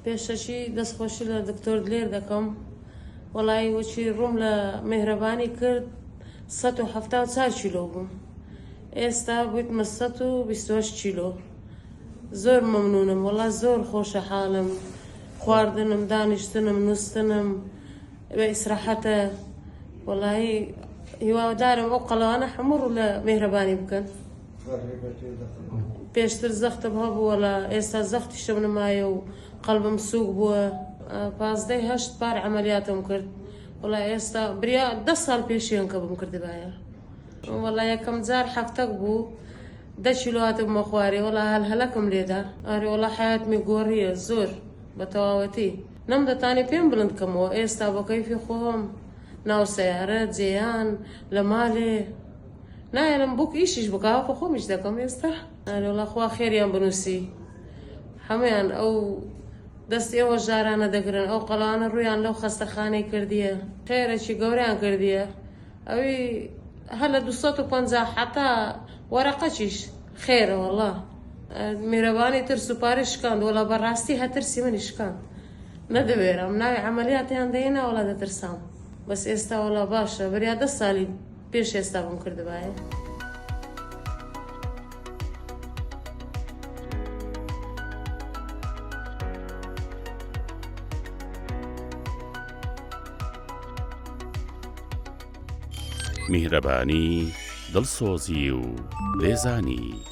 پێشەشی دەستخۆشی لە دکتۆر دلێر دەکەم. وەڵی وەچی ڕووم لە میهرەبانی کرد 174 کیلۆ بووم، ئێستا بوویتمە 128 کیلۆ. زۆر مەمنونم، وەڵا زۆر خۆشە حاڵم، خواردنم، دانیشتنم، نووستنم بە ئیسراحەتە. وەڵی هیوادارم ئەو قەڵانە هەموو ڕوو لە میهرەبانی بکەن. پێشتر زەختم هەبووە لە ئێستا زەختیشم نمایە و قەڵبم سووک بووە. 15 بار عملیاتم کرد. وەڵی ئێستا بریا 10 ساڵ پێشیان کە بم کردبایە. وەڵی یەکەم جار هەفتەک بوو 10 کیلۆ هاتبمە خوارێ، وەڵا هەلهەلەکم لێدا. ئارێ وەڵا حیاتمی گۆڕیە زۆر بە تەواوەتی. نەمدەتانی پێم بڵند کەمەوە. ئێستا بە کەیفی خۆم ناو سەیارە جێیان لە مالێ نایەنم بووک ئیشیش بکاوە خۆ خۆمیش دەکەم ئێستا. ئارێ وەڵا خوا خێریان بنووسی هەمویان. ئەو دەستی ئێوە ژارانە دەگرن، ئەو قەڵانە ڕویان لەو خەستەخانەی کردیە، خێرەکی گەوریان کردیە. ئەوی هەر لە 250 حتا وەرەقەچیش خێرە. وەڵا میرەبانی تر سوپاری شکاند، وەڵا بەڕاستی هەترسی منی شکاند. نەدەوێرم ناوی عملیاتیان دەینا، وەڵا دەترسام. بەس ئێستا وەڵا باشە، بەریا 10 ساڵی پێش ئێستا بم کردبایە. میهرەبانی، دڵسۆزی و لێزانی.